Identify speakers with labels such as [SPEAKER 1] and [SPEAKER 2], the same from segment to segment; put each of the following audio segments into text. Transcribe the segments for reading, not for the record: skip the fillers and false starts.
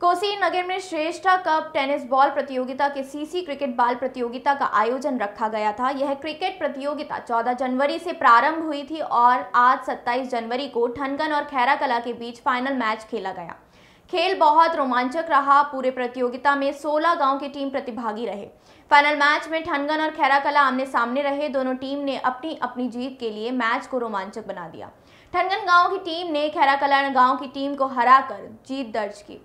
[SPEAKER 1] कोसी नगर में श्रेष्ठा cup tennis ball प्रतियोगिता के सीसी क्रिकेट बाल प्रतियोगिता का आयोजन रखा गया था। यह क्रिकेट प्रतियोगिता 14 जनवरी से प्रारंभ हुई थी और आज 27 जनवरी को ठनगन और खैराकला के बीच फाइनल मैच खेला गया। खेल बहुत रोमांचक रहा। पूरे प्रतियोगिता में 16 गांव की टीम प्रतिभागी रहे। फाइनल मैच में ठनगन और खैराकला आमने सामने रहे। दोनों टीम ने अपनी अपनी जीत के लिए मैच को रोमांचक बना दिया। ठनगन गांव की टीम ने खैराकला गांव की टीम को हराकर जीत दर्ज की।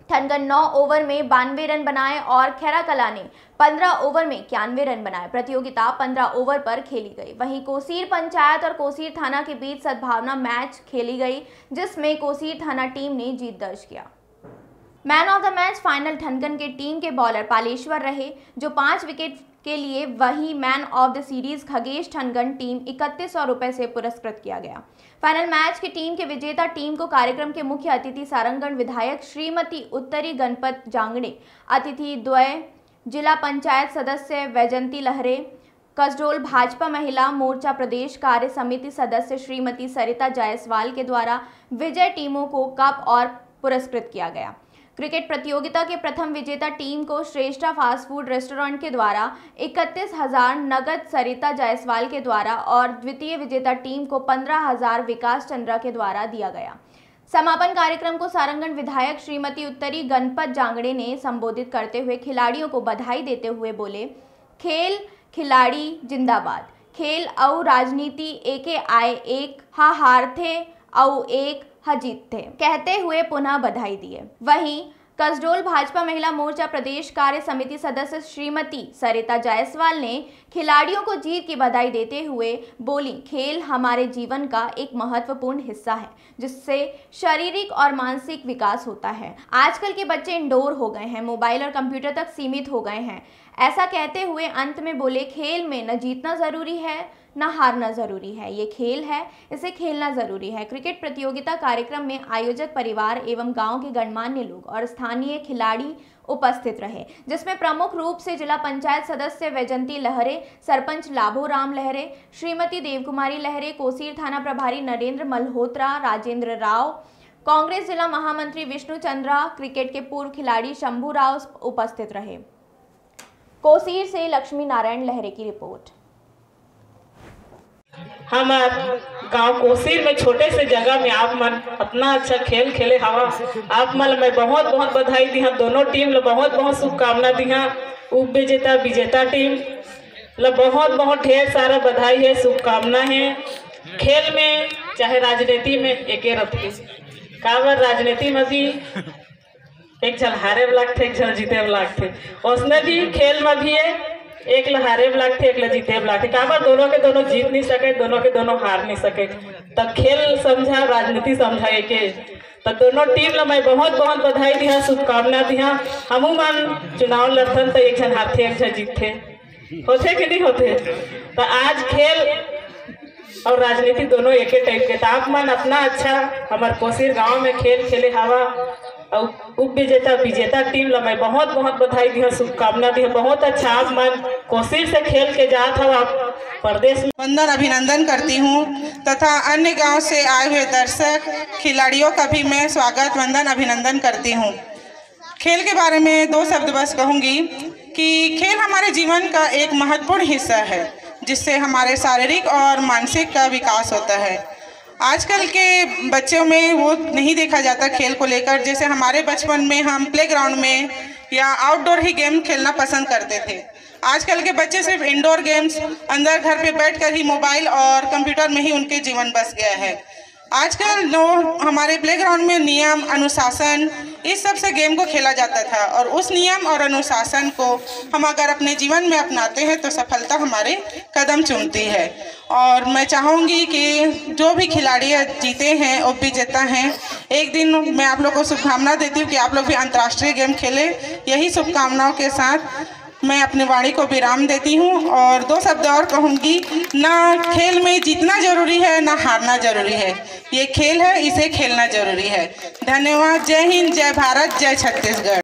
[SPEAKER 1] ठनगन 9 ओवर में 92 रन बनाए और खैराकला ने 15 ओवर में 91 रन बनाए। प्रतियोगिता 15 ओवर पर खेली गई। वहीं कोसीर पंचायत और कोसीर थाना के बीच सद्भावना मैच खेली गई, जिसमें कोसीर थाना टीम ने जीत दर्ज किया। Man of the match final Thangan के टीम के बॉलर पालेश्वर रहे, जो 5 विकेट के लिए। वहीं man of the series Khagesh Thangan team 3100 रुपए से पुरस्कृत किया गया। फाइनल मैच की टीम के विजेता टीम को कार्यक्रम के मुख्य अतिथि सारंगगढ़ विधायक श्रीमती उत्तरी गणपत जांगड़े, अतिथि द्वय जिला पंचायत सदस्य वैजंती लहरे, कसडोल भाजपा महिला मोर्चा प्रदेश कार्य समिति सदस्य श्रीमती सरिता जायसवाल के द्वारा विजय टीमों को कप और पुरस्कृत किया गया। क्रिकेट प्रतियोगिता के प्रथम विजेता टीम को श्रेष्ठा फास्ट फूड रेस्टोरेंट के द्वारा 31,000 नगद सरिता जायसवाल के द्वारा और द्वितीय विजेता टीम को 15,000 विकास चंद्रा के द्वारा दिया गया। समापन कार्यक्रम को सारंगगढ़ विधायक श्रीमती उत्तरी गणपत जांगड़े ने संबोधित करते हुए खिलाड़ियों को बधाई देते हुए बोले, खेल खिलाड़ी जिंदाबाद, खेल औ राजनीति एके आए एक, हा हार थे औ एक जीत थे, कहते हुए पुनः बधाई दिए। वहीं कसडोल भाजपा महिला मोर्चा प्रदेश कार्य समिति सदस्य श्रीमती सरिता जायसवाल ने खिलाड़ियों को जीत की बधाई देते हुए बोली, खेल हमारे जीवन का एक महत्वपूर्ण हिस्सा है, जिससे शारीरिक और मानसिक विकास होता है। आजकल के बच्चे इंडोर हो गए हैं, मोबाइल और कंप्यूटर तक सीमित हो गए हैं। ऐसा कहते हुए अंत में बोले, खेल में न जीतना जरूरी है न हारना जरूरी है, ये खेल है, इसे खेलना जरूरी है। क्रिकेट प्रतियोगिता कार्यक्रम में आयोजक परिवार एवं गांव के गणमान्य लोग और स्थानीय खिलाड़ी उपस्थित रहे, जिसमें प्रमुख रूप से जिला पंचायत सदस्य वैजंती लहरे, सरपंच लाभो राम लहरे, श्रीमती देवकुमारी लहरे, कोसीर थाना प्रभारी नरेंद्र मल्होत्रा, राजेंद्र राव, कांग्रेस जिला महामंत्री विष्णु चंद्रा, क्रिकेट के पूर्व खिलाड़ी शंभू राव उपस्थित रहे। कोसीर से लक्ष्मी नारायण लहरे की रिपोर्ट।
[SPEAKER 2] हमार गांव कोसीर में छोटे से जगह में आप मन अपना अच्छा खेल खेले हवा। आप मन मैं बहुत बहुत बधाई दी। दोनों टीम ला बहुत बहुत शुभकामना दी। उप विजेता विजेता टीम ला बहुत बहुत ढेर सारा बधाई है, शुभकामना है। खेल में चाहे राजनीति में एके रखते काबर राजनीति में भी एक झल हारे वाला थे, एक झल जीते वाला थे। उसने भी खेल में भी है, एक लहारे ब्लॉक थे, एक लजीते ब्लॉक थे। काबर दोनों के दोनों जीत नहीं सके, दोनों के दोनों हार नहीं सके। तब खेल समझा, राजनीति समझा के। तब दोनों टीम ला मैं बहुत बहुत बधाई दी, शुभकामना दी। हमू मन चुनाव लड़थन तो एक झन हारथे एक झन जीतथे, होते कि नहीं होते। तो आज खेल और राजनीति दोनों एक टाइप के। आप मन अपना अच्छा हमारे कोसीर गाँव में खेल खेले हवा और उप विजेता विजेता टीम ला मैं बहुत बहुत बधाई दी, शुभकामना दी। बहुत अच्छा आप मन कोसीर से खेल के जात हो, आप प्रदेश में
[SPEAKER 3] वंदन अभिनंदन करती हूँ तथा अन्य गांव से आए हुए दर्शक खिलाड़ियों का भी मैं स्वागत वंदन अभिनंदन करती हूँ। खेल के बारे में 2 शब्द बस कहूँगी कि खेल हमारे जीवन का एक महत्वपूर्ण हिस्सा है, जिससे हमारे शारीरिक और मानसिक का विकास होता है। आजकल के बच्चों में वो नहीं देखा जाता खेल को लेकर। जैसे हमारे बचपन में हम प्लेग्राउंड में या आउटडोर ही गेम खेलना पसंद करते थे। आजकल के बच्चे सिर्फ इंडोर गेम्स, अंदर घर पे बैठकर ही मोबाइल और कंप्यूटर में ही उनके जीवन बस गया है। आजकल जो हमारे प्लेग्राउंड में नियम अनुशासन इस सब से गेम को खेला जाता था, और उस नियम और अनुशासन को हम अगर अपने जीवन में अपनाते हैं तो सफलता हमारे कदम चूमती है। और मैं चाहूँगी कि जो भी खिलाड़ी जीते हैं उप विजेता हैं, एक दिन मैं आप लोग को शुभकामना देती हूँ कि आप लोग भी अंतर्राष्ट्रीय गेम खेले। यही शुभकामनाओं के साथ मैं अपनी वाणी को विराम देती हूँ। और 2 शब्द और कहूँगी, ना खेल में जीतना जरूरी है ना हारना जरूरी है। ये खेल है, इसे खेलना जरूरी है। धन्यवाद। जय हिंद, जय भारत, जय छत्तीसगढ़।